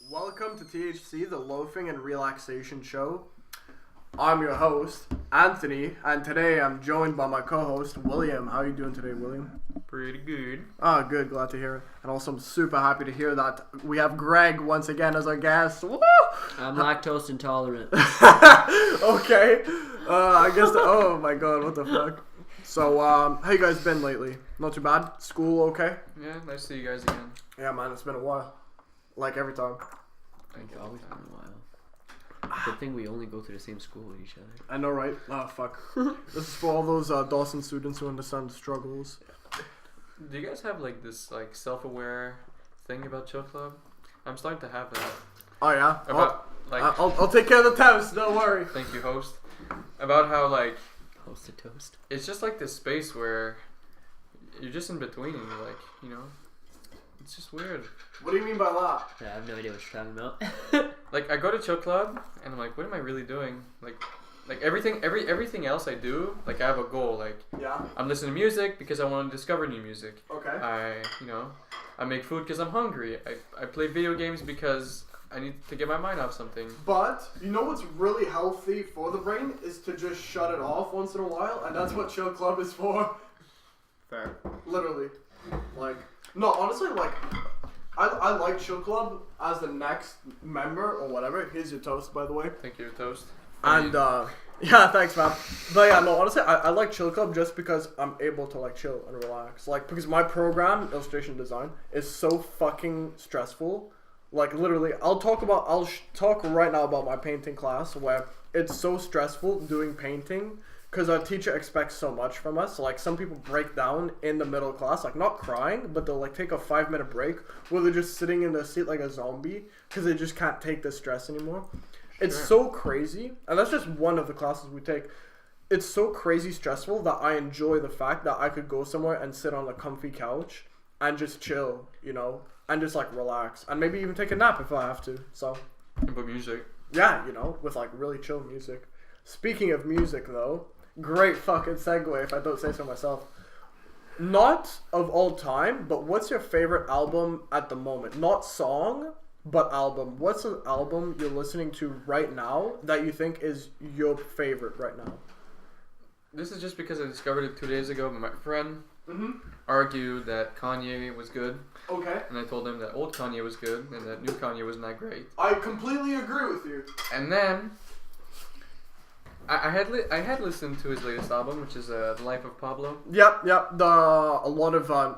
Welcome to TeaHC, the Loafing and Relaxation Show. I'm your host, Anthony, and today I'm joined by my co-host, William. How are you doing today, William? Pretty good. Oh, good. Glad to hear it. And also, I'm super happy to hear that we have Greg once again as our guest. Woo! I'm lactose intolerant. Okay. I guess, oh my god, what the fuck? So, how you guys been lately? Not too bad? School okay? Yeah, nice to see you guys again. Yeah, man, it's been a while. Like every time. It's always been a while. Good thing we only go to the same school with each other. I know, right? Oh, fuck. This is for all those Dawson students who understand the struggles. Do you guys have like this like self-aware thing about Chill Club? I'm starting to have that. Oh, yeah? About I'll take care of the toast, don't worry. Thank you, host. About how like Host a toast. it's just like this space where you're just in between and you're like, you know, it's just weird. What do you mean by that? Yeah, I have no idea what you're talking about. Like I go to Chill Club and I'm like, what am I really doing? Like everything else I do, like I have a goal. Like Yeah. I'm listening to music because I want to discover new music. Okay. I make food because I'm hungry. I play video games because I need to get my mind off something. But, you know what's really healthy for the brain is to just shut it off once in a while, and that's what Chill Club is for. Fair. Literally. Like, no, honestly, like, I like Chill Club as the next member or whatever. Here's your toast, by the way. Thank you, Toast. And, yeah, thanks, man. But yeah, no, honestly, I like Chill Club just because I'm able to, like, chill and relax. Like, because my program, illustration design, is so fucking stressful. Like, literally, I'll talk right now about my painting class where it's so stressful doing painting because our teacher expects so much from us. So, like, some people break down in the middle of class, like, not crying, but they'll, like, take a 5-minute break where they're just sitting in their seat like a zombie because they just can't take the stress anymore. It's so crazy, and that's just one of the classes we take. It's so crazy stressful that I enjoy the fact that I could go somewhere and sit on a comfy couch and just chill, you know, and just like relax, and maybe even take a nap if I have to. So, And put music. yeah, you know, with like really chill music. Speaking of music, though, great fucking segue if I don't say so myself. Not of all time, but what's your favorite album at the moment? Not song, but album. What's an album you're listening to right now that you think is your favorite right now? This is just because I discovered it 2 days ago. My friend argued that Kanye was good, Okay. and I told him that old Kanye was good and that new Kanye wasn't that great. I completely agree with you. And then I had listened to his latest album, which is The Life of Pablo. Yep. A lot of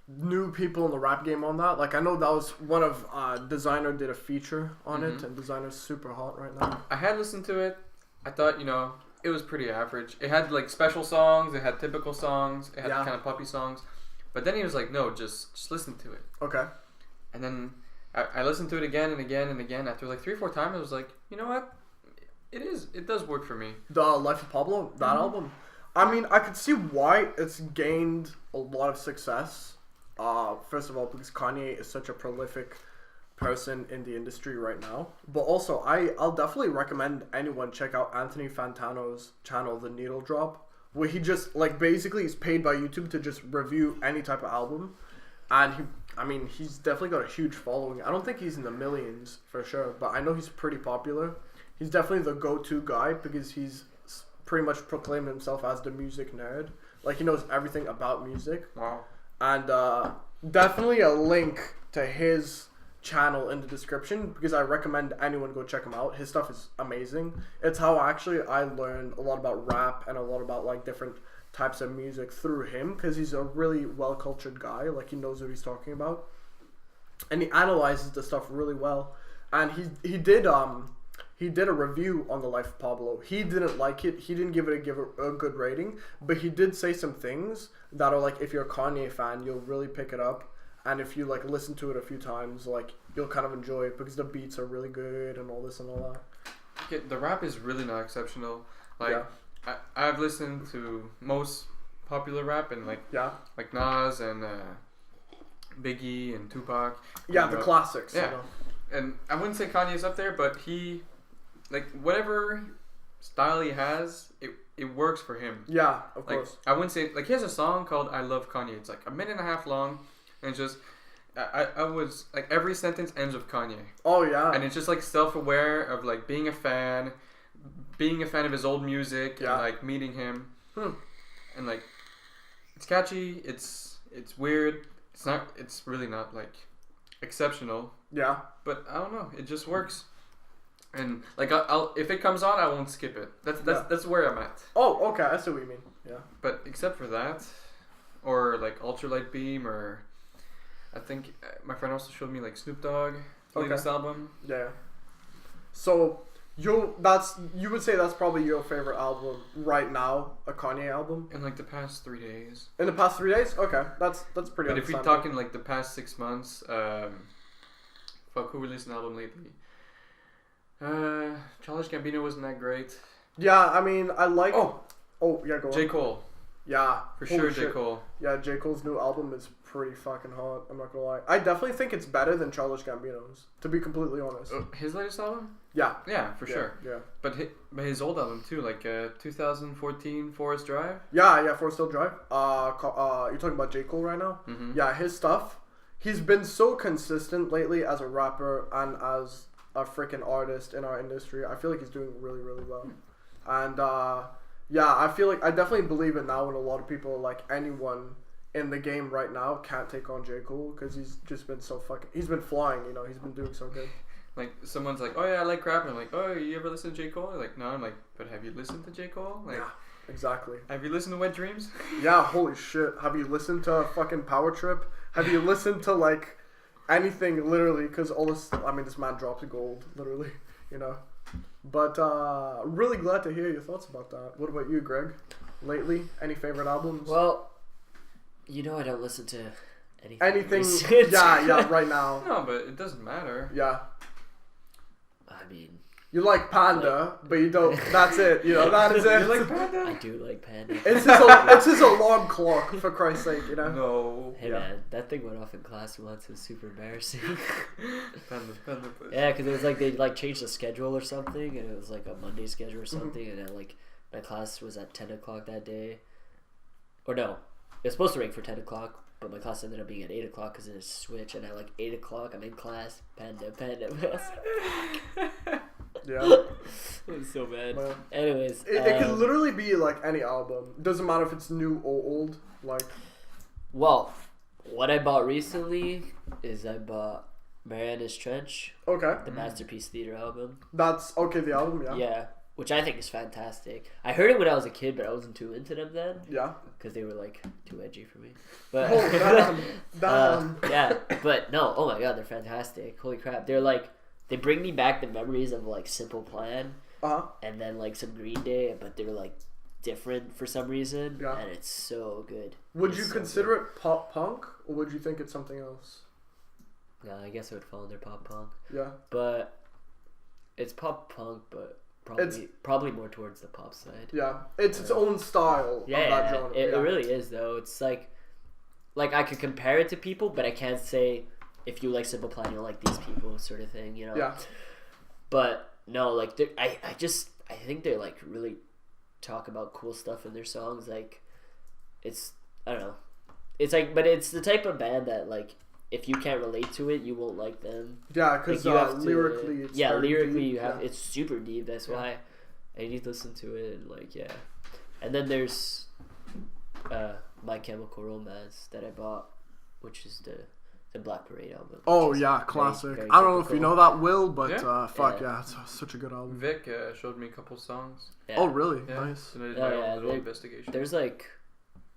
new people in the rap game on that. Like, I know that was one of Designer did a feature on it, and Designer's super hot right now. I had listened to it. I thought, you know, it was pretty average. It had like special songs, it had typical songs, it had kind of puppy songs. But then he was like, no, just listen to it. Okay. And then I listened to it again and again and again. After like 3 or 4 times, I was like, you know what? It does work for me. The Life of Pablo, that album. I mean, I could see why it's gained a lot of success. First of all, because Kanye is such a prolific person in the industry right now. But also, I'll definitely recommend anyone check out Anthony Fantano's channel, The Needle Drop, where he just, like, basically is paid by YouTube to just review any type of album. And he's definitely got a huge following. I don't think he's in the millions for sure, but I know he's pretty popular. He's definitely the go-to guy because he's pretty much proclaimed himself as the music nerd. Like, he knows everything about music. Wow. And definitely a link to his channel in the description because I recommend anyone go check him out. His stuff is amazing. It's how actually I learned a lot about rap and a lot about like different types of music through him because he's a really well-cultured guy. Like, he knows what he's talking about. And he analyzes the stuff really well. And he did a review on The Life of Pablo. He didn't like it. He didn't give it a good rating, but he did say some things that are like, if you're a Kanye fan, you'll really pick it up. And if you like listen to it a few times, like, you'll kind of enjoy it because the beats are really good and all this and all that. Yeah, the rap is really not exceptional. Like, Yeah. I've listened to most popular rap and like Nas and Biggie and Tupac. Yeah, the classics. Yeah. You know? And I wouldn't say Kanye's up there, but he, like, whatever style he has, it works for him. Yeah, of Like, course. I wouldn't say, like, he has a song called I Love Kanye. It's like 1.5 minutes long, and it's just, I was like every sentence ends with Kanye. Oh yeah. And it's just like self-aware of like being a fan of his old music and like meeting him. And like it's catchy, it's weird. It's really not like exceptional. Yeah. But I don't know, it just works. And like I'll if it comes on, I won't skip it. That's where I'm at. Oh, okay, I see what you mean. Yeah. But except for that, or like Ultralight Beam, or I think my friend also showed me like Snoop Dogg latest album. Yeah. So you would say that's probably your favorite album right now, a Kanye album? In like the past 3 days. In the past 3 days? Okay, that's pretty. But if you're talking like the past 6 months, who released an album lately? Childish Gambino wasn't that great. Yeah, I mean, I like. Oh yeah, go on. J. Cole. Yeah, for sure, J. Cole. Yeah, J. Cole's new album is pretty fucking hot. I'm not gonna lie. I definitely think it's better than Childish Gambino's, to be completely honest. His latest album? Yeah. Yeah, for sure. Yeah. But his old album too, like 2014 Forest Drive. Yeah, Forest Hill Drive. You're talking about J. Cole right now? Mm-hmm. Yeah, his stuff. He's been so consistent lately as a rapper and as a freaking artist in our industry. I feel like he's doing really, really well. And yeah, I feel like I definitely believe it now when a lot of people, like anyone in the game right now, can't take on J. Cole because he's just been so he's been flying, you know, he's been doing so good. Like someone's like, oh yeah, I like rap, and I'm like, oh, you ever listen to J. Cole? You're like, no. I'm like, but have you listened to J. Cole? Like, yeah, exactly. Have you listened to Wet Dreams? Yeah, holy shit. Have you listened to fucking Power Trip? Have you listened to like anything, literally? Because all this, I mean, this man drops gold, literally, you know. But really glad to hear your thoughts about that. What about you, Greg? Lately, any favorite albums? Well, you know I don't listen to anything. Anything? Yeah, right now. No, but it doesn't matter. Yeah. I mean, you like Panda, but you don't. That's it. You know, that is it. You like Panda? I do like Panda. It's his alarm clock, for Christ's sake. You know. No. Hey man, that thing went off in class once. It was super embarrassing. Panda. Yeah, because it was like they like changed the schedule or something, and it was like a Monday schedule or something, and then like my class was at 10 o'clock that day, or no, it was supposed to rank for 10 o'clock, but my class ended up being at 8 o'clock because it switched, and at like 8 o'clock I'm in class. Panda. Yeah. It was so bad. Well, anyways, it can literally be like any album. Doesn't matter if it's new or old. Like, well, what I bought recently is I bought Mariana's Trench. Okay. The Masterpiece Theater album. That's okay. The album, yeah. Yeah, which I think is fantastic. I heard it when I was a kid, but I wasn't too into them then. Yeah. Because they were like too edgy for me. But damn. yeah, but no, oh my god, they're fantastic. Holy crap, they're like. They bring me back the memories of like Simple Plan, and then like some Green Day, but they're like different for some reason, and it's so good. Would you consider it pop punk, or would you think it's something else? Yeah, I guess it would fall under pop punk. Yeah, but it's pop punk, but probably more towards the pop side. Yeah, it's its own style. Yeah, of that genre. It really is though. It's like I could compare it to people, but I can't say. If you like Simple Plan, you'll like these people, sort of thing, you know. Yeah. But no, like I think they like really talk about cool stuff in their songs. Like, it's I don't know, it's like, but it's the type of band that like if you can't relate to it, you won't like them. Yeah, because like, lyrically, it's lyrically deep. you have it's super deep. That's why I need to listen to it. And like and then there's My Chemical Romance that I bought, which is the Black Parade album. Oh yeah, classic. Very I don't know if you know that, Will, but fuck yeah, it's such a good album. Vic showed me a couple songs. Yeah. Oh really? Yeah. Nice. So I did my own little investigation. There's like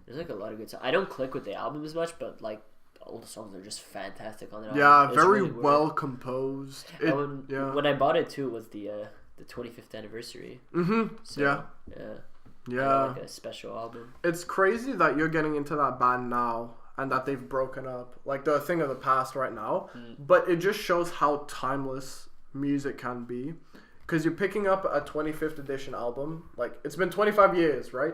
a lot of good songs. I don't click with the album as much, but like all the songs are just fantastic on the album. Yeah, it's very really well composed. When I bought it too was the 25th anniversary. Mm-hmm. So, yeah. Like a special album. It's crazy that you're getting into that band now. And that they've broken up, like they're a thing of the past right now. But it just shows how timeless music can be, because you're picking up a 25th edition album. Like it's been 25 years, right?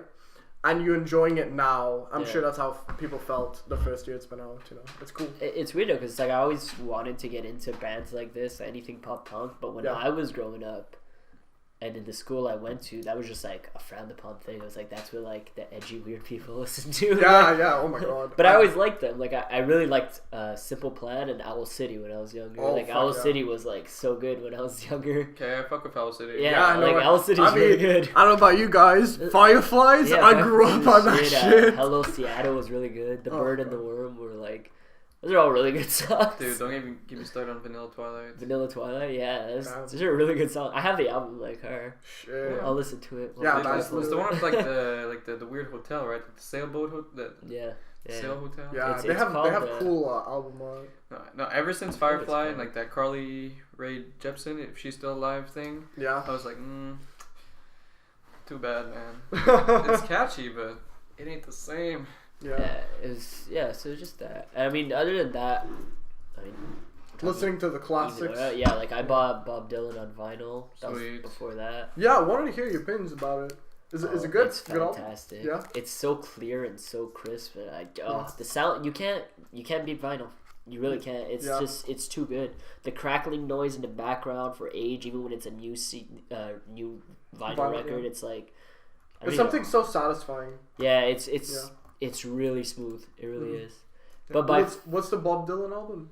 And you're enjoying it now. I'm sure that's how people felt the first year it's been out. You know, it's cool. It's weird though, because it's like I always wanted to get into bands like this, anything pop punk. But when I was growing up, And in the school I went to, that was just like a frowned upon thing. It was like that's what like the edgy weird people listen to. Yeah. Oh my god. But I always liked them. Like I really liked Simple Plan and Owl City when I was younger. Oh, like Owl City was like so good when I was younger. Okay, I fuck with Owl City. Yeah, I know. Like Owl City's really good. I don't know about you guys. Fireflies. Yeah, I grew up on that shit. Hello Seattle was really good. The Bird and the Worm were like. Those are all really good songs. Dude, don't even get me started on Vanilla Twilight. Vanilla Twilight, yeah, those are a really good song. I have the album like her. Shit. I'll listen to it. Yeah, it's the one with like the weird hotel, right? The sailboat yeah. sail hotel. Yeah, they have cool album art. No, ever since Firefly and like that Carly Rae Jepsen, if she's still alive thing. Yeah. I was like, too bad, man. It's catchy, but it ain't the same. Yeah, it was. Yeah, so just that. I mean, other than that, listening to the classics. Yeah, like I bought Bob Dylan on vinyl. That was Sweet. before that. Yeah, I wanted to hear your opinions about it. Is it good? It's fantastic. Yeah, it's so clear and so crisp. And the sound you can't beat vinyl. You really can't. It's just it's too good. The crackling noise in the background for age, even when it's a new vinyl record, it's like it's something so satisfying. Yeah, it's really smooth. It really is. Yeah. But what's the Bob Dylan album?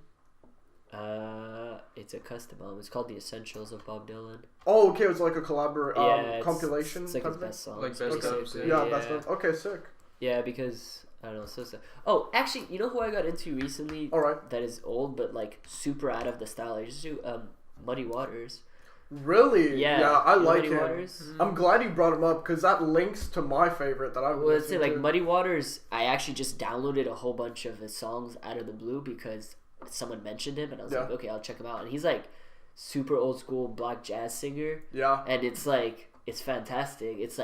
It's a custom album. It's called The Essentials of Bob Dylan. Oh, okay. It's like a compilation. It's like his best songs. Like best of. Yeah, best of. Okay, sick. Yeah, because I don't know. So. Oh, actually, you know who I got into recently? All right. That is old, but like super out of the style. I just do Muddy Waters. Really? Yeah, I like him. Waters. I'm glad you brought him up because that links to my favorite that I was. Well, let's say like Muddy Waters. I actually just downloaded a whole bunch of his songs out of the blue because someone mentioned him, and I was like, okay, I'll check him out. And he's like super old school black jazz singer. Yeah. And it's like it's fantastic. It's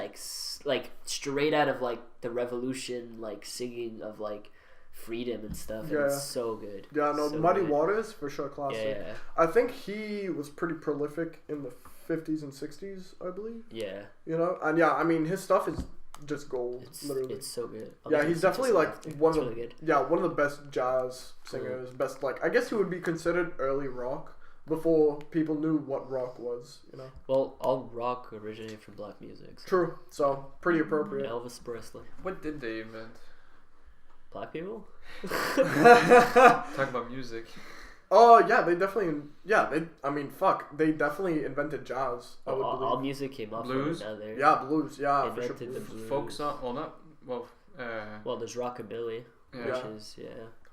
like straight out of like the Revolution, like singing of like freedom and stuff. And it's so good. Yeah, no, so Muddy good. Waters for sure, classic. Yeah. I think he was pretty prolific in the 50s and 60s, I believe. Yeah. You know, and yeah, I mean his stuff is just gold. Literally, it's so good. He's definitely like one of really one of the best jazz singers. Best I guess he would be considered early rock before people knew what rock was. You know. Well, all rock originated from black music. So. True. So pretty appropriate. Elvis Presley. What did they invent? Black people? Talk about music. Oh yeah, they definitely. Yeah, they definitely invented jazz. All music came off blues. From another. Yeah, blues. Yeah, invented for sure. the blues. Folk song. Well, not well. Well, there's rockabilly, which is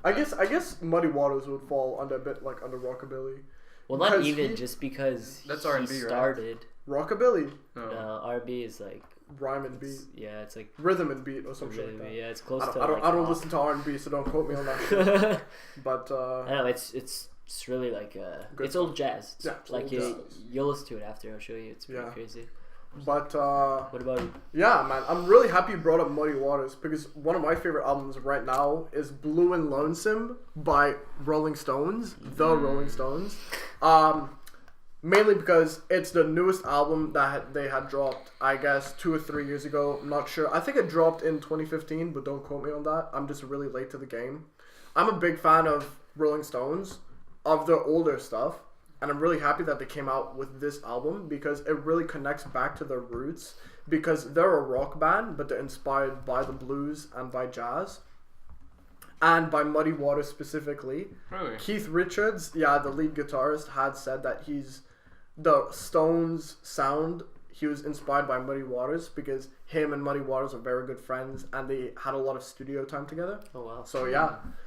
I guess Muddy Waters would fall under a bit like under rockabilly. Well, not even just because that's he R&B, started. Right? Rockabilly. No, R&B is like rhyme and beat. Yeah, it's like rhythm and beat or something like that. Yeah, it's close to. I don't listen to R&B, so don't quote me on that shit. But I know it's really like it's old jazz. Yeah, like you'll listen to it after. I'll show you. It's pretty crazy. But what about you? Yeah, man, I'm really happy you brought up Muddy Waters because one of my favorite albums right now is Blue and Lonesome by Rolling Stones, the Rolling Stones. Mainly because it's the newest album that they had dropped, I guess, 2 or 3 years ago. I'm not sure. I think it dropped in 2015, but don't quote me on that. I'm just really late to the game. I'm a big fan of Rolling Stones, of their older stuff, and I'm really happy that they came out with this album because it really connects back to their roots because they're a rock band, but they're inspired by the blues and by jazz. And by Muddy Waters specifically. Really? Keith Richards, the lead guitarist, had said that the Stones sound, he was inspired by Muddy Waters because him and Muddy Waters are very good friends and they had a lot of studio time together. Oh wow.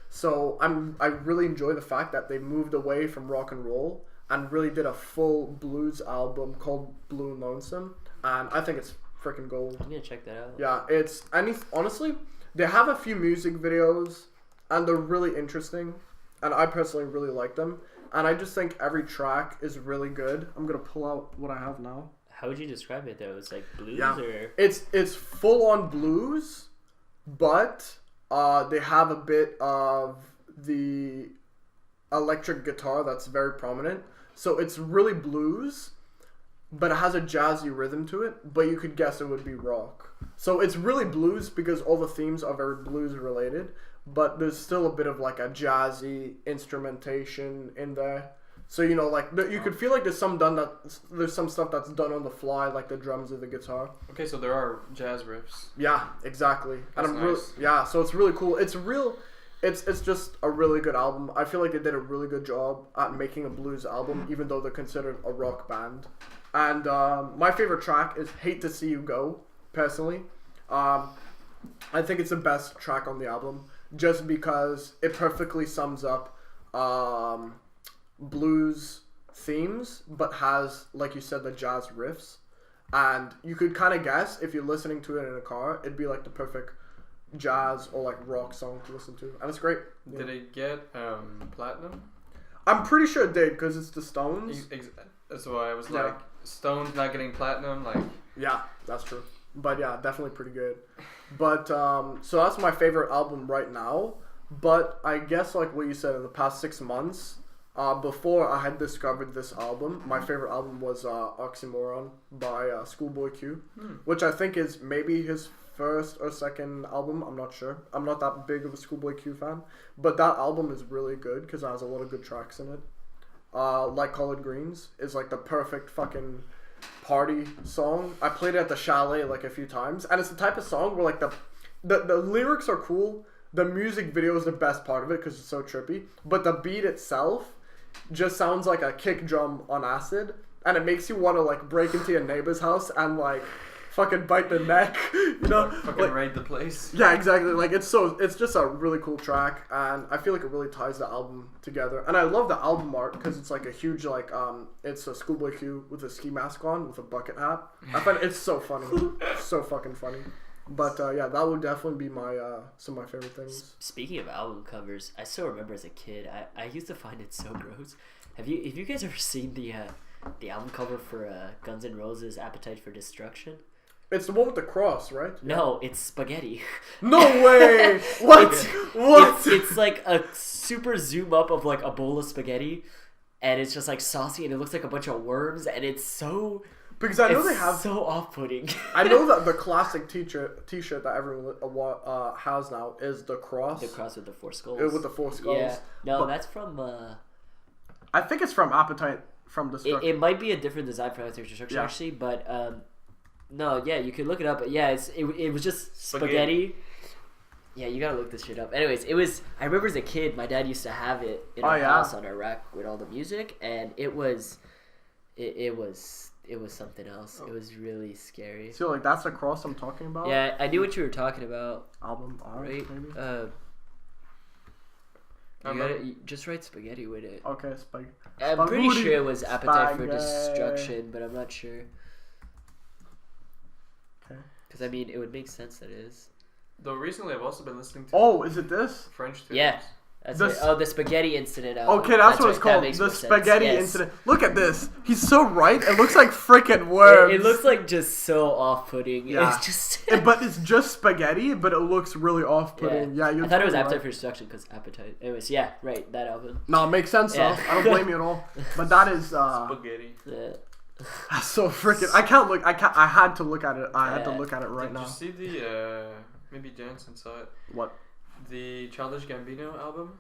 So I really enjoy the fact that they moved away from rock and roll and really did a full blues album called Blue and Lonesome, and I think it's freaking gold. I'm gonna check that out. Yeah, honestly, they have a few music videos and they're really interesting, and I personally really like them. And I just think every track is really good. I'm gonna pull out what I have now. How would you describe it though? It's like blues or it's full on blues, but they have a bit of the electric guitar that's very prominent. So it's really blues, but it has a jazzy rhythm to it. But you could guess it would be rock. So it's really blues because all the themes are very blues related. But there's still a bit of like a jazzy instrumentation in there. So like you could feel like there's some stuff that's done on the fly, like the drums or the guitar. Okay, so there are jazz riffs. Yeah, exactly. That's and nice. So it's really cool. It's just a really good album. I feel like they did a really good job at making a blues album, even though they're considered a rock band. And my favorite track is "Hate to See You Go." Personally, I think it's the best track on the album, just because it perfectly sums up blues themes, but has, like you said, the jazz riffs. And you could kind of guess, if you're listening to it in a car, it'd be like the perfect jazz or like rock song to listen to, and it's great. Yeah. Did it get platinum? I'm pretty sure it did, because it's the Stones. That's why I was like, Stones not getting platinum, like. Yeah, that's true. But yeah, definitely pretty good. But so that's my favorite album right now. But I guess like what you said, in the past 6 months, before I had discovered this album, my favorite album was Oxymoron by Schoolboy Q, which I think is maybe his first or second album. I'm not sure. I'm not that big of a Schoolboy Q fan, but that album is really good because it has a lot of good tracks in it. Like Colored Greens is like the perfect fucking party song. I played it at the chalet like a few times, and it's the type of song where like the lyrics are cool. The music video is the best part of it because it's so trippy, but the beat itself just sounds like a kick drum on acid, and it makes you want to like break into your neighbor's house and like fucking bite the neck, Fucking like, raid the place. Yeah, exactly. Like it's just a really cool track, and I feel like it really ties the album together. And I love the album art because it's like a huge like it's a Schoolboy Q with a ski mask on with a bucket hat. I find it's so funny, so fucking funny. But yeah, that would definitely be my some of my favorite things. Speaking of album covers, I still remember as a kid, I used to find it so gross. Have you guys ever seen the album cover for Guns N' Roses' Appetite for Destruction? It's the one with the cross, right? No, it's spaghetti. No way! What? What? It's like a super zoom up of like a bowl of spaghetti, and it's just like saucy, and it looks like a bunch of worms, and it's so. Because I know they have so off-putting. I know that the classic T-shirt that everyone has now is the cross. The cross with the 4 skulls. With the 4 skulls. Yeah. No, that's from. I think it's from Appetite from Destruction. It might be a different design for Appetite for Destruction actually, but no, yeah, you can look it up. But yeah, it was just spaghetti. Yeah, you gotta look this shit up. Anyways, it was. I remember as a kid, my dad used to have it in our house on our rack with all the music, and it was something else. It was really scary. So like that's the cross I'm talking about? Yeah, I knew what you were talking about. Album art, right? maybe? You just write spaghetti with it. Okay, I'm pretty sure it was Appetite for Destruction, but I'm not sure. Okay. Because I mean, it would make sense that it is. Though recently I've also been listening to. Oh, is it this? French tunes. Yeah. That's it. Oh, the spaghetti incident album. Okay, that's what it's called. The spaghetti incident. Look at this. He's so right. It looks like freaking worms. It looks like just so off-putting. Yeah. It's just. But it's just spaghetti, but it looks really off-putting. Yeah, I thought it was Appetite for Destruction because Appetite. Anyways, yeah, right, that album. No, it makes sense though. I don't blame you at all. But that is spaghetti. Yeah. That's so freaking. I can't look. I had to look at it. I had to look at it right now. Did you see the? Maybe Jansen saw it. What? The Childish Gambino album.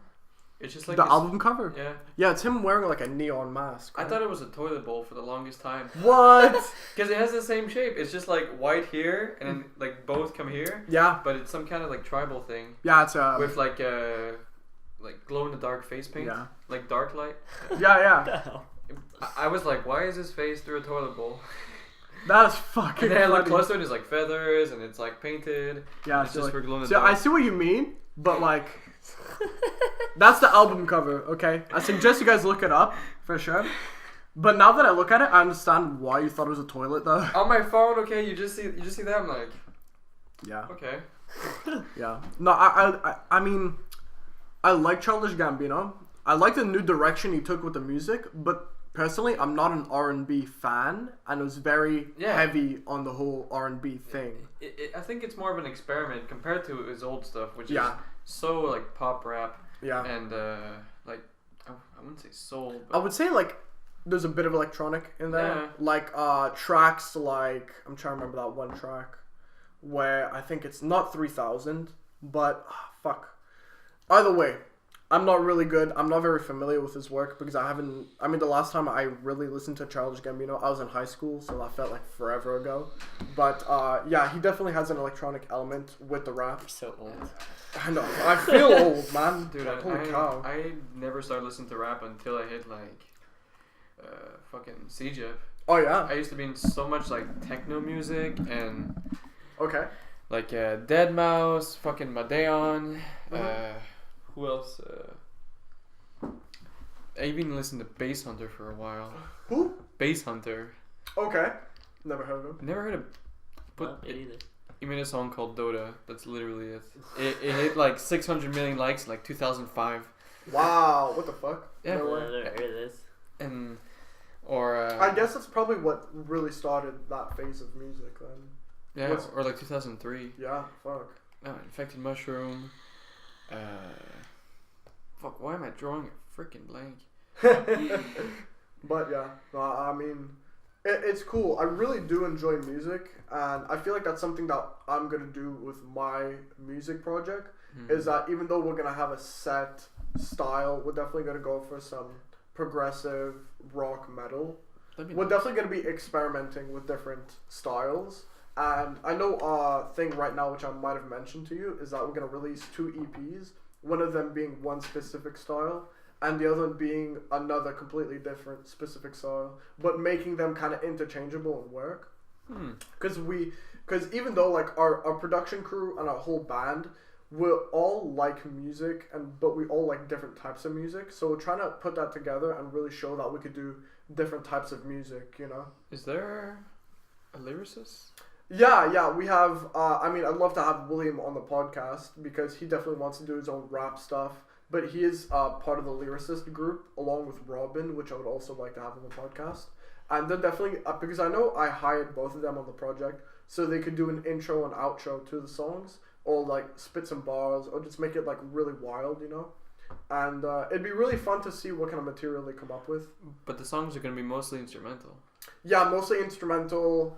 It's just like the album cover. Yeah. Yeah, it's him wearing like a neon mask. Right? I thought it was a toilet bowl for the longest time. What? Because it has the same shape. It's just like white here and then like both come here. Yeah. But it's some kind of like tribal thing. Yeah, it's with like glow in the dark face paint. Yeah. Like dark light. Yeah. I was like, why is his face through a toilet bowl? That's fucking. And then I look closer and it's like feathers and it's like painted. Yeah, it's just for glow in the dark. I see what you mean, but like. That's the album cover, okay? I suggest you guys look it up for sure. But now that I look at it, I understand why you thought it was a toilet, though. On my phone, okay, you just see that. I'm like, yeah, okay, yeah. No, I mean, I like Childish Gambino. I like the new direction he took with the music, but personally, I'm not an R&B fan, and it was very heavy on the whole R&B thing. I think it's more of an experiment compared to his old stuff, which is so like pop rap. Yeah. And like I wouldn't say soul. But I would say like there's a bit of electronic in there. Yeah. Like tracks like I'm trying to remember that one track where I think it's not 3000, but fuck. Either way, I'm not really good. I'm not very familiar with his work because I haven't. I mean, the last time I really listened to Childish Gambino, I was in high school, so that felt like forever ago. But yeah, he definitely has an electronic element with the rap. You're so old. I know. I feel old, man. Dude, like, holy cow. I never started listening to rap until I hit like fucking CJIP. Oh yeah. I used to be in so much like techno music and Okay. like Deadmau5, fucking Madeon. Who else? I even listened to Bass Hunter for a while. Who? Bass Hunter. Okay. Never heard of him. Never heard of. Not me either. He made a song called Dota. That's literally it. It hit like 600 million likes in like 2005. Wow. What the fuck? Yeah. No way. I never heard of this. And or I guess that's probably what really started that phase of music then. yeah, or like 2003. Yeah. Fuck. Infected Mushroom. Fuck. Why am I drawing a freaking blank? But yeah, no, I mean, it's cool. I really do enjoy music, and I feel like that's something that I'm gonna do with my music project. Is that even though we're gonna have a set style, we're definitely gonna go for some progressive rock metal. We're definitely gonna be experimenting with different styles. And I know a thing right now, which I might have mentioned to you, is that we're gonna release 2 EPs. One of them being one specific style, and the other one being another completely different specific style, but making them kind of interchangeable and work. Because even though like our production crew and our whole band, we all like music, but we all like different types of music. So we're trying to put that together and really show that we could do different types of music. You know? Is there a lyricist? Yeah, we have. I mean, I'd love to have William on the podcast because he definitely wants to do his own rap stuff. But he is part of the lyricist group along with Robin, which I would also like to have on the podcast. And they're definitely because I know I hired both of them on the project, so they could do an intro and outro to the songs, or like spit some bars, or just make it like really wild, you know. And it'd be really fun to see what kind of material they come up with. But the songs are gonna be mostly instrumental. Yeah, mostly instrumental.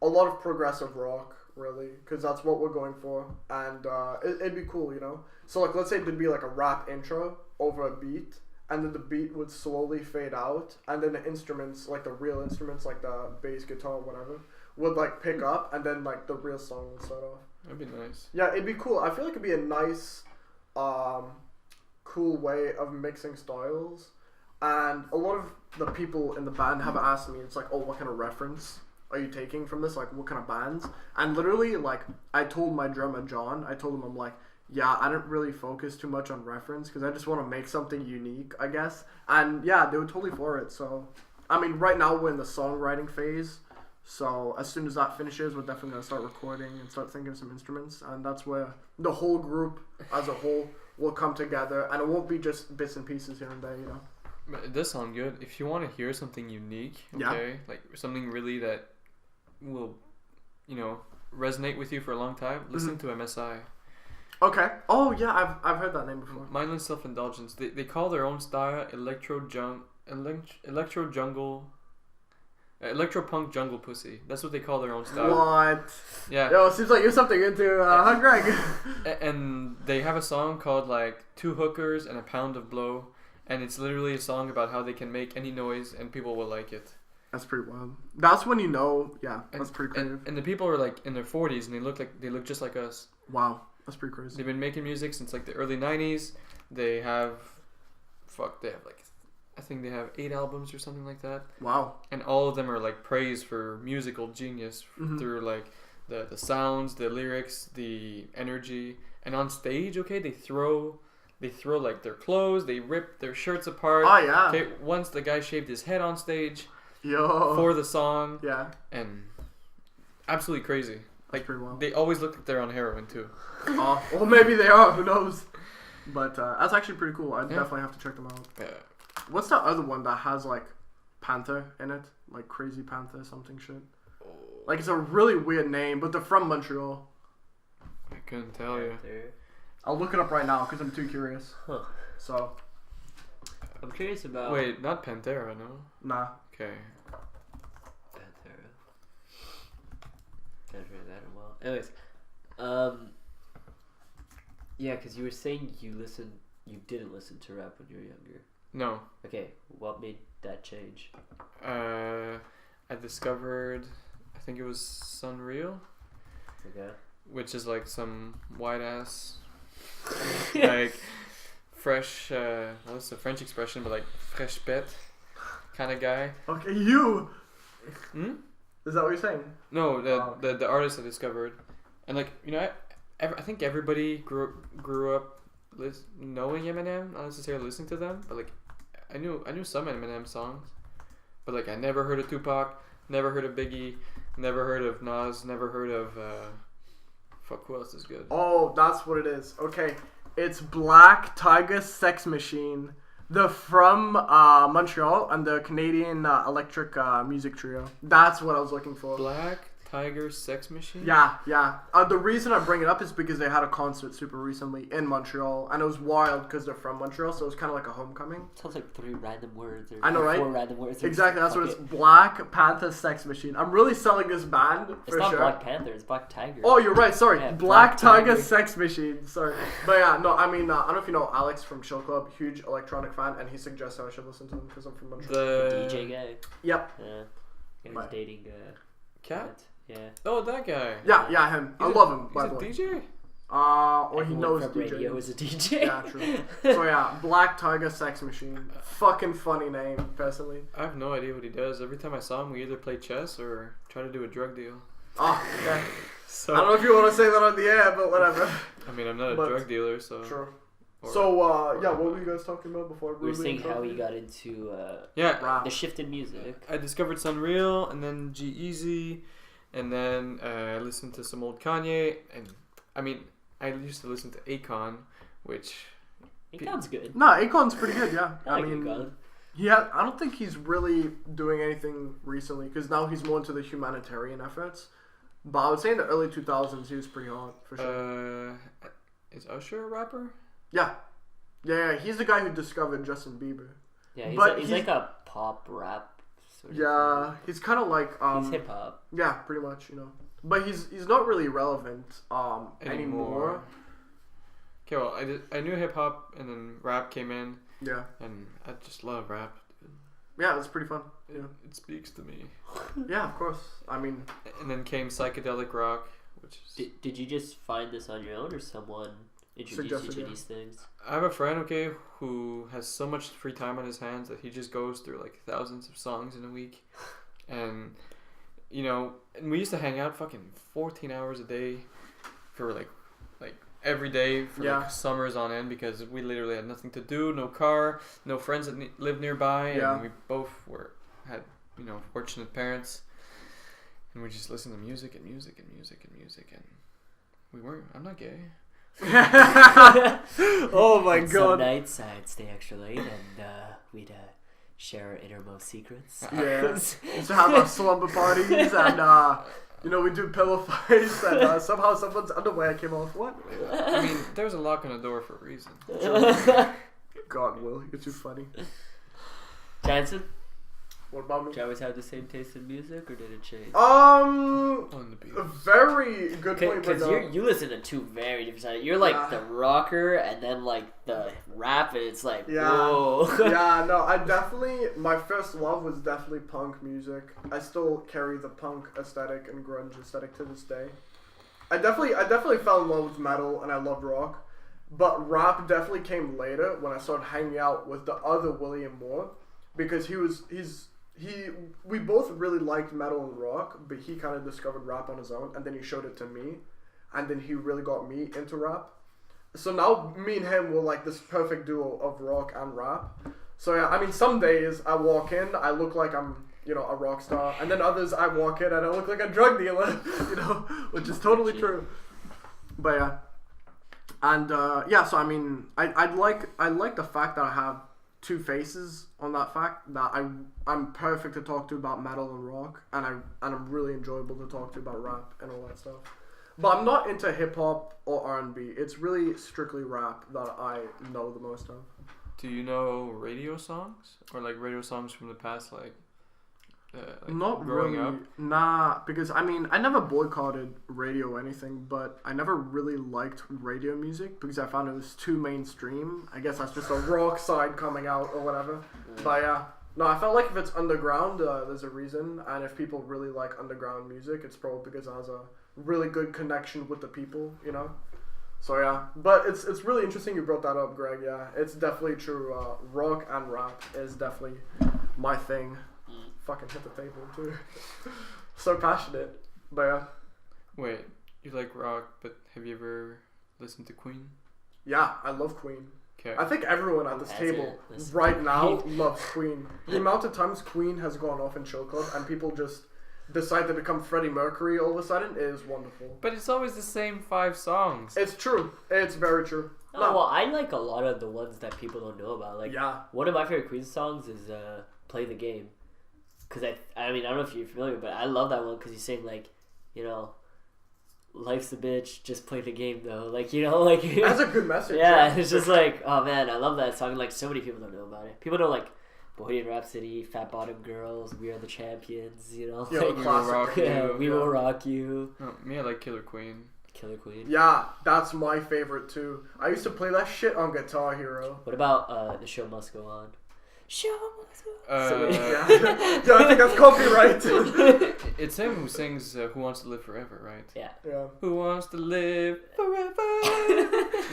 A lot of progressive rock, really, because that's what we're going for, and it'd be cool, you know. So like, let's say there'd be like a rap intro over a beat, and then the beat would slowly fade out, and then the instruments, like the real instruments, like the bass guitar or whatever, would like pick up, and then like the real song would start off. That'd be nice. Yeah, it'd be cool. I feel like it'd be a nice, cool way of mixing styles, and a lot of the people in the band have asked me, it's like, oh, what kind of reference are you taking from this? Like, what kind of bands? And literally, like, I told my drummer, John, I'm like, yeah, I didn't really focus too much on reference because I just want to make something unique, I guess. And yeah, they were totally for it. So, I mean, right now we're in the songwriting phase. So, as soon as that finishes, we're definitely going to start recording and start thinking of some instruments. And that's where the whole group as a whole will come together. And it won't be just bits and pieces here and there, you know. But it does sound good. If you want to hear something unique, okay, like something really that will, you know, resonate with you for a long time, listen to MSI. Okay. Oh yeah, I've heard that name before. Mindless Self-Indulgence. They call their own style electropunk jungle pussy. That's what they call their own style. What? Yeah. Yo, it seems like you're something into Greg. And they have a song called like 2 Hookers and a Pound of Blow, and it's literally a song about how they can make any noise and people will like it. That's pretty wild. That's when you know, yeah, that's pretty creative. And the people are like in their 40s and they look just like us. Wow, that's pretty crazy. They've been making music since like the early 90s. They have like, I think they have 8 albums or something like that. Wow. And all of them are like praised for musical genius through like the sounds, the lyrics, the energy. And on stage, okay, they throw like their clothes, they rip their shirts apart. Oh yeah. Okay, once the guy shaved his head on stage. Yo. For the song. Yeah. And absolutely crazy. Like, pretty wild. They always look like they're on heroin too. Oh, well maybe they are, who knows. But that's actually pretty cool. I definitely have to check them out. Yeah. What's that other one that has like Panther in it? Like Crazy Panther something shit. Like it's a really weird name, but they're from Montreal. I couldn't tell you. I'll look it up right now because I'm too curious. Huh. So. I'm curious about... Wait, not Pantera, no? Nah. Okay. Pantera. Can't remember that in a while. Anyways, Yeah, because you were saying you didn't listen to rap when you were younger. No. Okay, what made that change? I discovered, I think it was Sunreal. Okay. Which is like some white ass, like fresh. What's the French expression? But like fresh bête kind of guy. Okay, you. Hmm? Is that what you're saying? No, the artist I discovered, and like I think everybody grew up knowing Eminem, not necessarily listening to them, but like I knew some Eminem songs, but like I never heard of Tupac, never heard of Biggie, never heard of Nas, never heard of fuck, who else is good? Oh, that's what it is. Okay, it's Black Tiger Sex Machine. They're from Montreal and the Canadian electric music trio. That's what I was looking for. Black Tiger Sex Machine? Yeah. The reason I bring it up is because they had a concert super recently in Montreal, and it was wild because they're from Montreal, so it was kind of like a homecoming. Sounds like 3 random words. Or I know, right? 4 random words. Exactly, that's what it's. Black Panther Sex Machine. I'm really selling this band for It's not sure. Black Panther, it's Black Tiger. Oh, you're right. Sorry, Yeah, Black Tiger Tiger. Sex Machine. Sorry, but yeah, no. I mean, I don't know if you know Alex from Chill Club, huge electronic fan, and he suggested I should listen to them because I'm from Montreal. The DJ guy. Yep. Yeah. He was Right. dating Cat? Yeah. Oh, that guy. Yeah, him. I love him. He's By a the way. DJ? Or he Everyone knows from DJ. radio is a DJ. Yeah, true. So yeah, Black Tiger Sex Machine. Fucking funny name, personally. I have no idea what he does. Every time I saw him, we either play chess or try to do a drug deal. Oh, okay. So I don't know if you want to say that on the air, but whatever. I mean, I'm not a But- drug dealer, so. Sure. or- So, yeah, what were you guys talking about before? We were saying how you got into Yeah, Rap. the shift in music. I discovered Sunreal and then G-Eazy, and then I listened to some old Kanye, and I mean, I used to listen to Akon, which It sounds good. No, Akon's pretty good, yeah. I like Akon. I don't think he's really doing anything recently, because now he's more into the humanitarian efforts. But I would say in the early 2000s, he was pretty hot, for sure. is Usher a rapper? Yeah, he's the guy who discovered Justin Bieber. Yeah, But he's he's- like a pop rap sort of Yeah, he's kind of like thing. He's hip hop. yeah, pretty much, you know. But he's not really relevant anymore. Okay, well, I knew hip hop, and then rap came in, Yeah, and I just love rap. yeah, it's pretty fun. It, Yeah, it speaks to me. yeah, of course. I mean, And then came psychedelic rock, which is. Did you just find this on your own, or someone introduced you Suggested, to yeah. these things? I have a friend, okay, who has so much free time on his hands that he just goes through like thousands of songs in a week, and you know, and we used to hang out fucking 14 hours a day for like every day for Yeah. like summers on end, because we literally had nothing to do, no car, no friends that lived nearby, Yeah. and we both had fortunate parents, and we just listened to music and music and music and music, and we weren't. I'm not gay. oh my And some god. nights I'd stay extra late and we'd share our innermost secrets. Yeah, used to have our slumber parties, and we do pillow fights, and somehow someone's underwear came off. What? I mean, there's a lock on the door for a reason. God, Will, you're too funny. Jansen, What about me? did you always have the same taste in music, or did it change? On the beat. A very good point. Because you listen to two very different sides. You're like Yeah. the rocker, and then like the rap, and it's like, Yeah. whoa. Yeah, no, my first love was definitely punk music. I still carry the punk aesthetic and grunge aesthetic to this day. I definitely fell in love with metal, and I loved rock. But rap definitely came later when I started hanging out with the other William Moore, because we both really liked metal and rock, but he kind of discovered rap on his own, and then he showed it to me, and then he really got me into rap. So now me and him were like this perfect duo of rock and rap. So yeah, I mean, some days I walk in, I look like I'm a rock star, and then others I walk in and I look like a drug dealer, which is totally true. But yeah, and so I mean, I like the fact that I have two faces on that fact, that I'm perfect to talk to about metal and rock, and I'm really enjoyable to talk to about rap and all that stuff. But I'm not into hip hop or R&B. It's really strictly rap that I know the most of. Do you know radio songs, or like radio songs from the past, like Not growing really. up? Nah, because I mean, I never boycotted radio or anything, but I never really liked radio music because I found it was too mainstream. I guess that's just a rock side coming out or whatever. Yeah. But yeah, no, I felt like if it's underground, there's a reason, and if people really like underground music, it's probably because it has a really good connection with the people, you know. So yeah, but it's really interesting you brought that up, Greg. Yeah, it's definitely true. Rock and rap is definitely my thing. Fucking hit the table too. So passionate, but yeah. Wait, you like rock, but have you ever listened to Queen? Yeah, I love Queen. Okay. I think everyone at this That's table it. Listen. right now loves Queen. The amount of times Queen has gone off in Chill Club and people just decide to become Freddie Mercury all of a sudden is wonderful. But it's always the same 5 songs. It's true. It's very true. Oh, well, I like a lot of the ones that people don't know about. Like, yeah. one of my favorite Queen songs is "Play the Game," because I mean, I don't know if you're familiar, but I love that one because he's saying like, you know, life's a bitch, just play the game though. Like, you know, like That's a good message. yeah, it's just like, oh man, I love that song. Like, so many people don't know about it. People know like Bohemian Rhapsody, Fat Bottom Girls, We Are the Champions. You know, Yeah, like, the classic. We Will Rock You, Oh, me, I like Killer Queen. Killer Queen. Yeah, that's my favorite too. I used to play that shit on Guitar Hero. What about The Show Must Go On? Show must go on. So- Yeah, yeah, I think that's copyright. It's him who sings Who Wants to Live Forever, right? Yeah. Yeah. Who wants to live forever?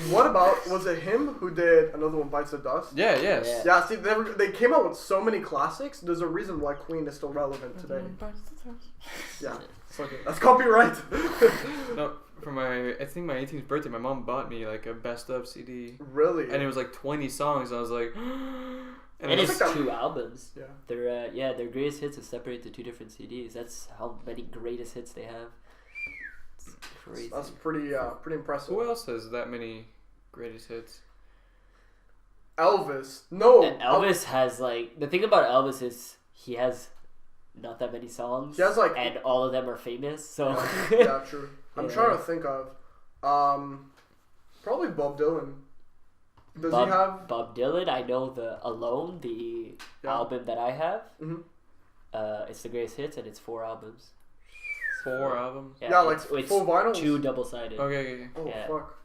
What about, was it him who did Another One Bites the Dust? Yeah, yes. Yeah. Yeah, see, they came out with so many classics. There's a reason why Queen is still relevant today. Yeah, fuck it. That's copyright. No, for I think my 18th birthday, my mom bought me like a best of CD. Really? And it was like 20 songs. I was like, And it it's was, 2 albums. Yeah. Their greatest hits is separated to 2 different CDs. That's how many greatest hits they have. It's crazy. That's pretty impressive. who else has that many greatest hits? Elvis. No. And Elvis has like, the thing about Elvis is he has not that many songs. He has, like- and all of them are famous. So Yeah, true. I'm Yeah. trying to think of. Probably Bob Dylan. Does Bob, he have? Bob Dylan? I know the Alone, the album that I have. Mhm. It's the greatest hits, and it's 4 albums. 4 albums? Yeah, like it's full vinyls? 2 double-sided. Okay. Oh Yeah. fuck.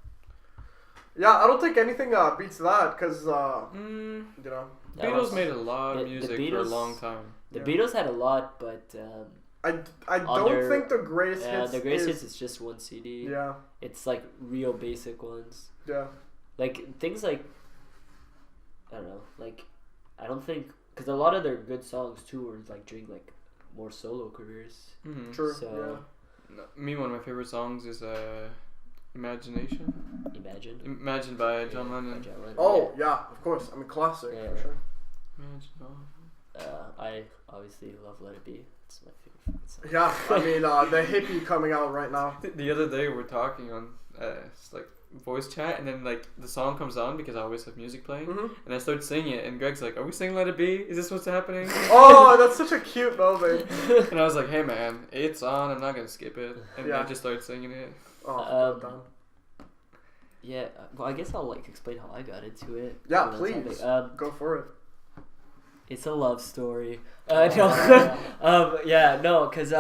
Yeah, I don't think anything beats that because you know. That Beatles was- made a lot of the music for a Beatles- long time. The Yeah. Beatles had a lot, but I don't think the greatest hits. the greatest hits is just 1 CD. Yeah, It's like real basic ones. yeah. Like things like, I don't know, like I don't think, because a lot of their good songs too were like during like more solo careers. Mm-hmm. True. So- Me, one of my favorite songs is Imagination. Imagine By John Lennon. John Lennon, Oh yeah, of course. I mean, classic Yeah. for sure. Imagine all. I obviously love Let It Be. It's my favorite song. Yeah, I mean the hippie coming out right now. The other day we're talking on it's like voice chat, and then like the song comes on because I always have music playing, Mhm. and I start singing it, and Greg's like, "Are we singing Let It Be? Is this what's happening?" Oh, that's such a cute moment. And I was like, "Hey man, it's on. I'm not gonna skip it." And Yeah. I just started singing it. Oh, damn. Yeah, well, I guess I'll like explain how I got into it. Yeah, on that please. topic. Go for it. It's a love story. No, yeah, no, because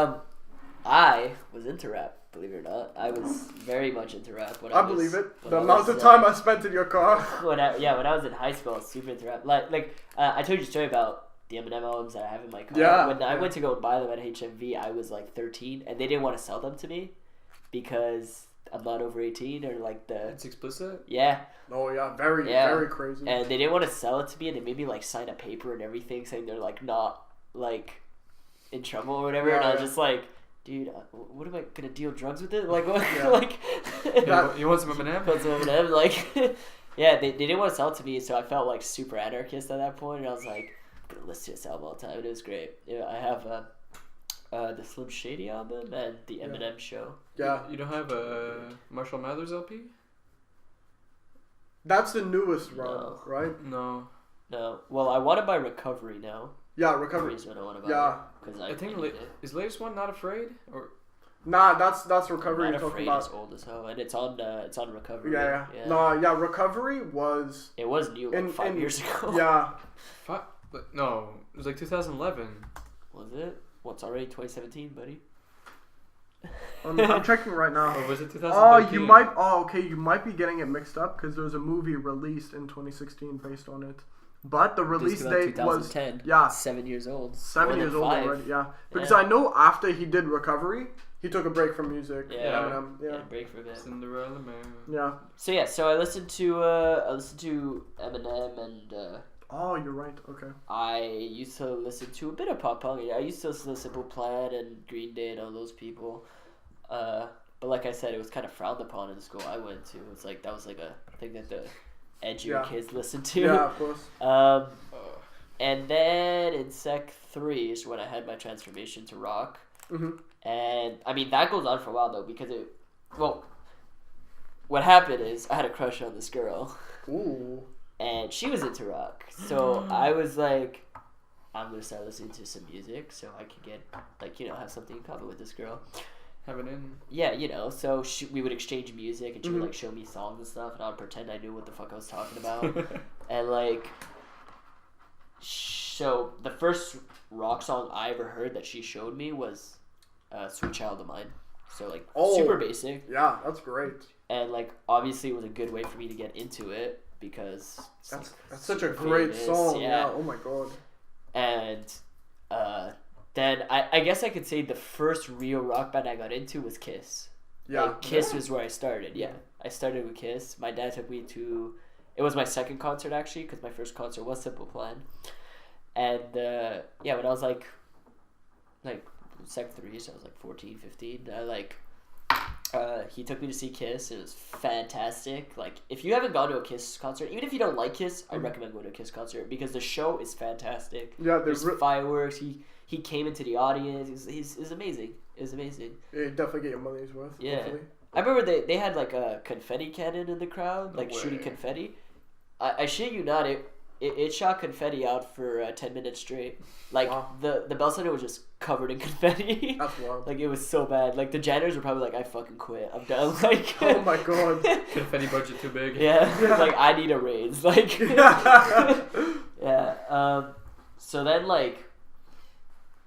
I was into rap. Believe it or not, I was very much into rap. When I was, believe it. when The I amount was, of time I spent in your car. when I was in high school, I was super into rap. I told you a story about the Eminem albums that I have in my car. Yeah, When I yeah. went to go buy them at HMV, I was like 13, and they didn't want to sell them to me because I'm not over 18 or like the It's explicit. yeah. Oh yeah, very crazy. And they didn't want to sell it to me, and they made me like sign a paper and everything saying they're like not like in trouble or whatever. And I was Yeah. just like, dude, what am I gonna deal drugs with it? Like what? Yeah. Like You want some M&M? put some M&M, like yeah, they didn't want to sell it to me, so I felt like super anarchist at that point, and I was like, I'm gonna listen to this album all the time. It was great. Yeah, I have the Slim Shady album and the Eminem Show. Yeah, You don't have a Marshall Mathers LP? that's the newest run, No. right? No. No, well, I want to buy Recovery now. Yeah, The Recovery. reason I want to buy Yeah. it because I think need it. is latest one Not Afraid or Nah, that's Recovery Not you're talking Afraid about. is old as hell, and it's on Recovery. Yeah. No, yeah, Recovery was. It was new like 5 years ago. Yeah, no, it was like 2011. Was it? What's already 2017, buddy? I'm checking right now. Or was it 2013? Oh, you might. Oh, okay. You might be getting it mixed up because there was a movie released in 2016 based on it. But the release date was 7 years old. 7 years old already. Yeah, because Yeah. I know after he did Recovery, he took a break from music. Yeah. Yeah. Break for a bit. Cinderella Man. Yeah. So I listened to Eminem and Oh, you're right. Okay. I used to listen to a bit of pop punk. I used to listen to Simple Plan and Green Day and all those people. But like I said, it was kind of frowned upon in the school I went to. It's like that was like a thing that the edgier kids listened to. Yeah, of course. And then in Sec 3 is when I had my transformation to rock. Mm-hmm. And I mean that goes on for a while though because what happened is I had a crush on this girl. Ooh. And she was into rock. So I was like, I'm going to start listening to some music so I can get, like, have something in common with this girl. Have it in. Yeah, so we would exchange music and she would, like, show me songs and stuff and I would pretend I knew what the fuck I was talking about. And, like, so the first rock song I ever heard that she showed me was Sweet Child of Mine. So, like, super basic. Yeah, that's great. And, like, obviously it was a good way for me to get into it. Because that's such a great song. Yeah. Oh my god. And then I guess I could say the first real rock band I got into was Kiss. Yeah. Like, Kiss was where I started. Yeah. I started with Kiss. My dad took me to. It was my second concert actually because my first concert was Simple Plan. And when I was like Sec 3, so I was like 14, 15. He took me to see Kiss. It was fantastic. Like, if you haven't gone to a Kiss concert, even if you don't like Kiss, I recommend going to a Kiss concert because the show is fantastic. Yeah, there's fireworks. He came into the audience. He's amazing. It was amazing. Yeah, you definitely get your money's worth. Yeah. Hopefully. I remember they had like a confetti cannon in the crowd, like shooting confetti. I shit you not, it shot confetti out for 10 minutes straight. Like, the Bell Center was just covered in confetti. That's wild. Like, it was so bad. Like, the janitors were probably like, I fucking quit. I'm done. Like, oh my god. Confetti budget too big. Yeah. Like, I need a raise. Like, yeah. So then, like,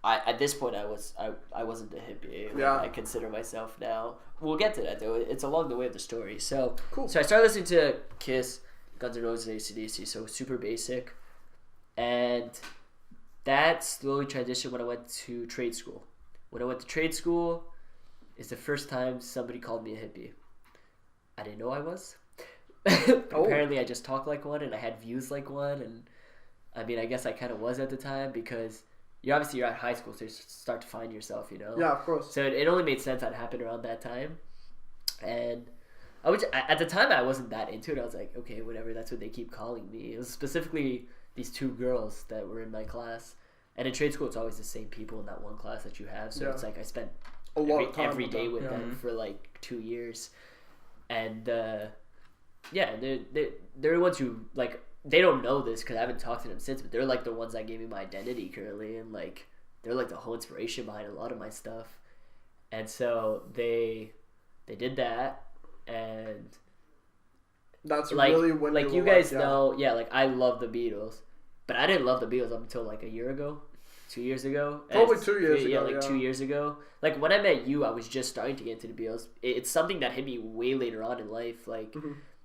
at this point, I wasn't a hippie. Like, I consider myself now. We'll get to that, though. It's along the way of the story. So, cool. So I started listening to Kiss, Guns N' Roses, AC/DC, so super basic. And that slowly transitioned when I went to trade school. When I went to trade school, it's the first time somebody called me a hippie. I didn't know I was. Apparently, I just talked like one, and I had views like one. And I mean, I guess I kind of was at the time because you're at high school, so you start to find yourself, Yeah, of course. So it only made sense that happened around that time. And at the time, I wasn't that into it. I was like, okay, whatever. That's what they keep calling me. It was specifically these two girls that were in my class. And in trade school, it's always the same people in that one class that you have. So it's like I spent every day with them for like 2 years. And they're the ones who, like, they don't know this because I haven't talked to them since, but they're like the ones that gave me my identity currently. And like, they're like the whole inspiration behind a lot of my stuff. And so they did that. And that's like, really when like you guys know, like I love the Beatles, but I didn't love the Beatles up until like a year ago, 2 years ago. Probably 2 years ago. Yeah, like 2 years ago. Like when I met you, I was just starting to get into the Beatles. It's something that hit me way later on in life. Like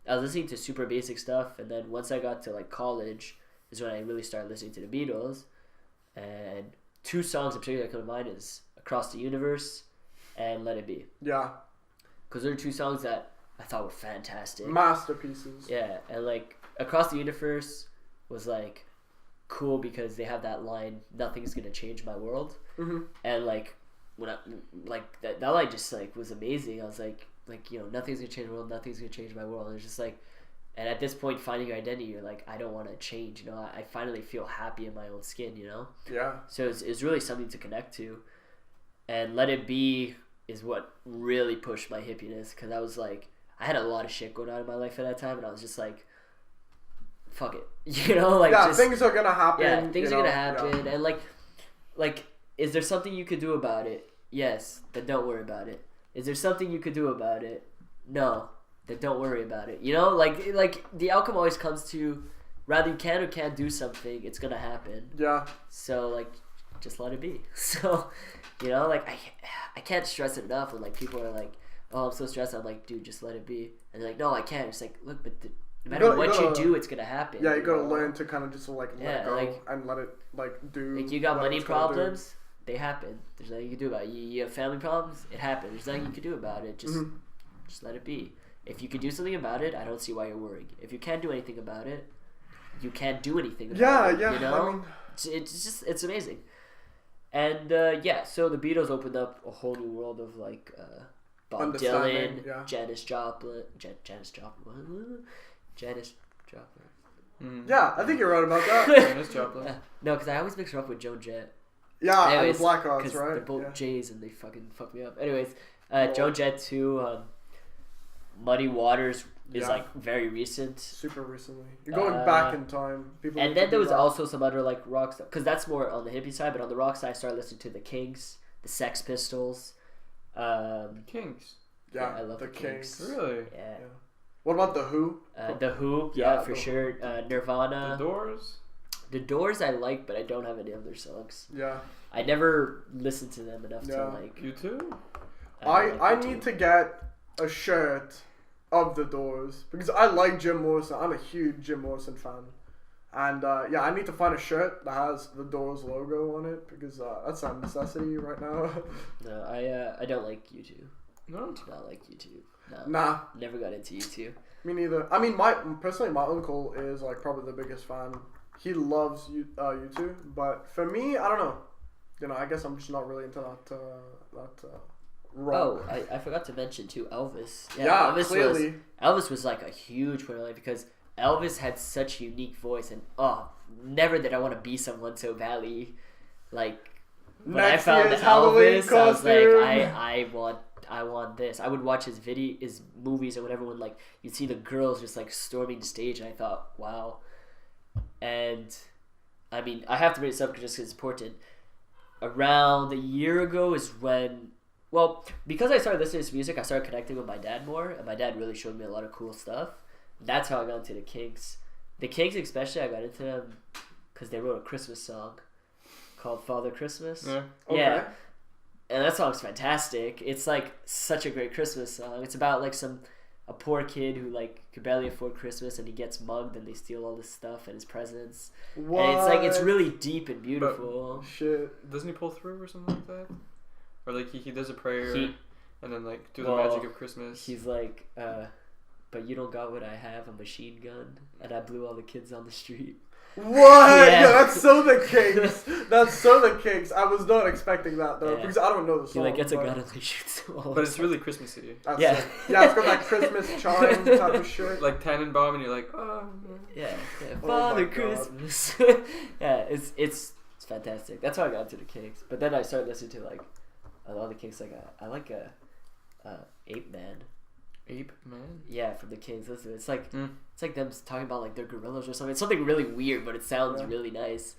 I was listening to super basic stuff, and then once I got to like college, is when I really started listening to the Beatles. And two songs in particular that come to mind is "Across the Universe" and "Let It Be." Yeah. Because they're two songs that I thought were fantastic. Masterpieces. Yeah, and like Across the Universe was like cool because they have that line, "Nothing's gonna change my world," and like when I like that line just like was amazing. I was like nothing's gonna change the world, nothing's gonna change my world. And it's just like, and at this point, finding your identity, you're like, I don't want to change. I finally feel happy in my own skin. Yeah. So it's really something to connect to, and "Let It Be" is what really pushed my hippiness because I was like, I had a lot of shit going on in my life at that time, and I was just like, fuck it, like things are gonna happen. Yeah, things are gonna happen, and like, is there something you could do about it? Yes, then don't worry about it. Is there something you could do about it? No, then don't worry about it. Like the outcome always comes to, rather you can or can't do something, it's gonna happen. Yeah. So like, just let it be. So, you know, like I can't stress it enough when like people are like, oh, I'm so stressed. I'm like, dude, just let it be. And they're like, no, I can't. It's like, look, but no matter what you do, it's gonna happen. Yeah, you gotta learn to kind of just like let go and let it like do. Like you got money problems, they happen. There's nothing you can do about it. You have family problems, it happens. There's nothing you can do about it. Just let it be. If you can do something about it, I don't see why you're worrying. If you can't do anything about it, you can't do anything about it. Yeah, you know? I mean, it's amazing. And so the Beatles opened up a whole new world of like Bob Dylan, Janis Joplin. Yeah, I think you're right about that. Janis Joplin. No, because I always mix her up with Joan Jett. Yeah, anyways, and the Blackhawks, right? They're both yeah. J's and they fucking fuck me up. Anyways, Joan Jett too. Muddy Waters is like very recent. Super recently. You're going back in time. People and then there was also some other like rock stuff. Because that's more on the hippie side. But on the rock side, I started listening to the Kings, the Sex Pistols. Kings. Yeah, I love the Kings. Really? Yeah. What about the Who? The Who, yeah, for sure. Nirvana. The Doors. The Doors I like, but I don't have any of their songs. Yeah. I never listened to them enough to like. You too? I need to get a shirt of the Doors because I like Jim Morrison. I'm a huge Jim Morrison fan. And I need to find a shirt that has the Doors logo on it because that's a necessity right now. No, I don't like U2. No? I do not like U2. No. Nah. Never got into U2. Me neither. I mean, my uncle is like probably the biggest fan. He loves U2, but for me, I don't know. You know, I guess I'm just not really into that rock. Oh, I forgot to mention too Elvis. Yeah, Elvis clearly. Elvis was like a huge part of life because Elvis had such a unique voice and never did I want to be someone so badly. Like when I found Elvis, I was like, I want this. I would watch his movies or whatever when like you'd see the girls just like storming the stage and I thought, wow. And I mean, I have to bring this up just because it's important. Around a year ago is when, because I started listening to this music, I started connecting with my dad more, and my dad really showed me a lot of cool stuff. That's how I got into the Kinks. The Kinks especially, I got into them because they wrote a Christmas song called Father Christmas. Yeah. Okay. Yeah. And that song's fantastic. It's like such a great Christmas song. It's about like a poor kid who like could barely afford Christmas and he gets mugged and they steal all this stuff and his presents. What? And it's like it's really deep and beautiful. But, shit. Doesn't he pull through or something like that? Or like he does a prayer and then like do the magic of Christmas. He's like, but you don't got what I have, a machine gun, and I blew all the kids on the street. What? Yeah, that's so the Kinks. That's so the Kinks. I was not expecting that though because I don't know the song. He like gets a gun and they shoots them all. But it's really Christmassy. That's it. Yeah, it's got that Christmas chime type of shit. Like Tannenbaum, and you're like, oh. Yeah. Father Christmas. Yeah, it's fantastic. That's how I got into the Kinks. But then I started listening to like a lot of the Kinks. Like I like Ape Man. Ape Man? Yeah, from the Kings. Listen, it's like them talking about like their gorillas or something. It's something really weird, but it sounds really nice.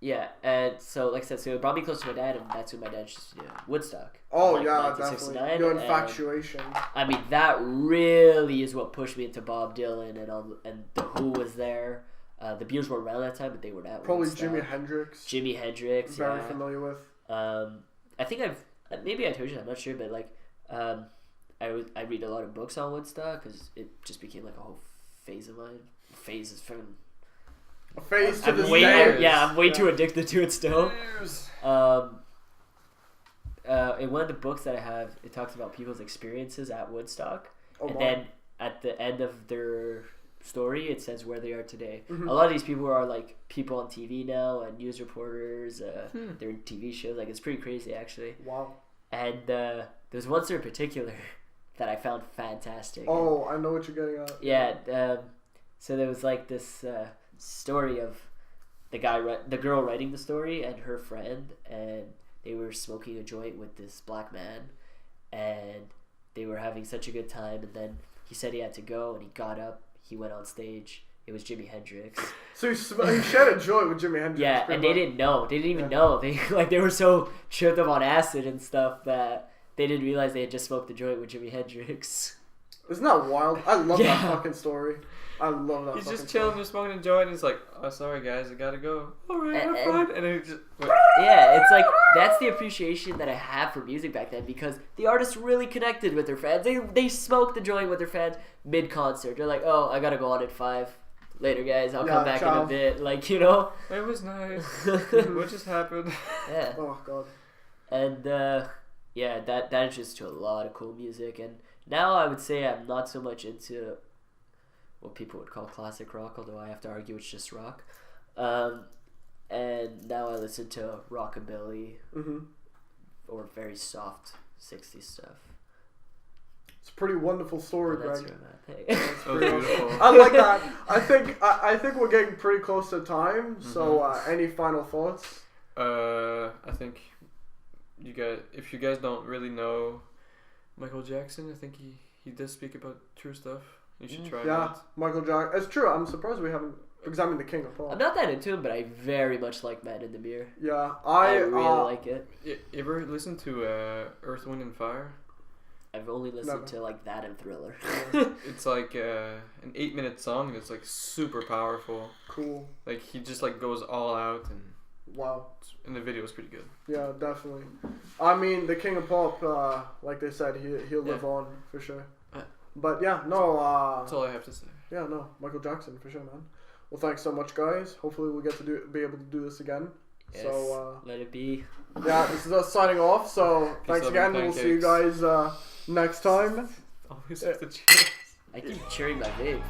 Yeah, and so like I said, so it brought me close to my dad, and that's when my dad introduced me to Woodstock. Oh yeah, definitely. Your infatuation. I mean, that really is what pushed me into Bob Dylan and the Who was there. The Beatles were around that time, but they were at probably Woodstock. Jimi Hendrix. Very familiar with. I think maybe I told you, I'm not sure, but like. I read a lot of books on Woodstock because it just became like a whole phase of mine. Phase is from a phase to the stairs. Yeah, I'm way too addicted to it still. In one of the books that I have, it talks about people's experiences at Woodstock, then at the end of their story, it says where they are today. Mm-hmm. A lot of these people are like people on TV now and news reporters. They're in TV shows. Like it's pretty crazy actually. Wow. And there's one story in particular that I found fantastic. Oh, I know what you're getting at. Yeah. So there was like this story of the girl writing the story and her friend, and they were smoking a joint with this black man, and they were having such a good time. And then he said he had to go, and he got up. He went on stage. It was Jimi Hendrix. So he shared a joint with Jimi Hendrix. Yeah, and they didn't know. They didn't even know. They were so tripped up on acid and stuff that they didn't realize they had just smoked the joint with Jimi Hendrix. Isn't that wild? I love that fucking story. I love that. He's just chilling, just smoking a joint, and he's like, "Oh, sorry guys, I gotta go." All right, have fun. And then he just. Yeah, it's like that's the appreciation that I have for music back then because the artists really connected with their fans. They smoked the joint with their fans mid concert. They're like, "Oh, I gotta go on at 5. Later, guys. I'll come back in a bit." Like, you know. It was nice. What just happened? Yeah. Oh God. And yeah, that introduced to a lot of cool music. And now I would say I'm not so much into what people would call classic rock, although I have to argue it's just rock. And now I listen to rockabilly or very soft 60s stuff. It's a pretty wonderful story, Well, Greg. So beautiful. I like that. I think we're getting pretty close to time. So, any final thoughts? I think if you guys don't really know Michael Jackson, I think he does speak about true stuff. You should try that. Michael Jackson. It's true. I'm surprised we haven't examined the King of Pop. I'm not that into him, but I very much like Man in the Mirror. Yeah, I really like it. You ever listen to Earth, Wind and Fire? I've only listened to like that and Thriller. It's like an 8-minute song, and it's like super powerful. Cool. Like he just like goes all out, and wow. And the video is pretty good. Yeah, definitely. I mean, the King of Pop, like they said, he'll live on for sure. But yeah, no. That's all I have to say. Yeah, no, Michael Jackson for sure, man. Well, thanks so much, guys. Hopefully, we'll get to be able to do this again. Yes, so let it be. Yeah, this is us signing off. So thanks again. We'll see you guys next time. Always have to cheers. I keep cheering my vape.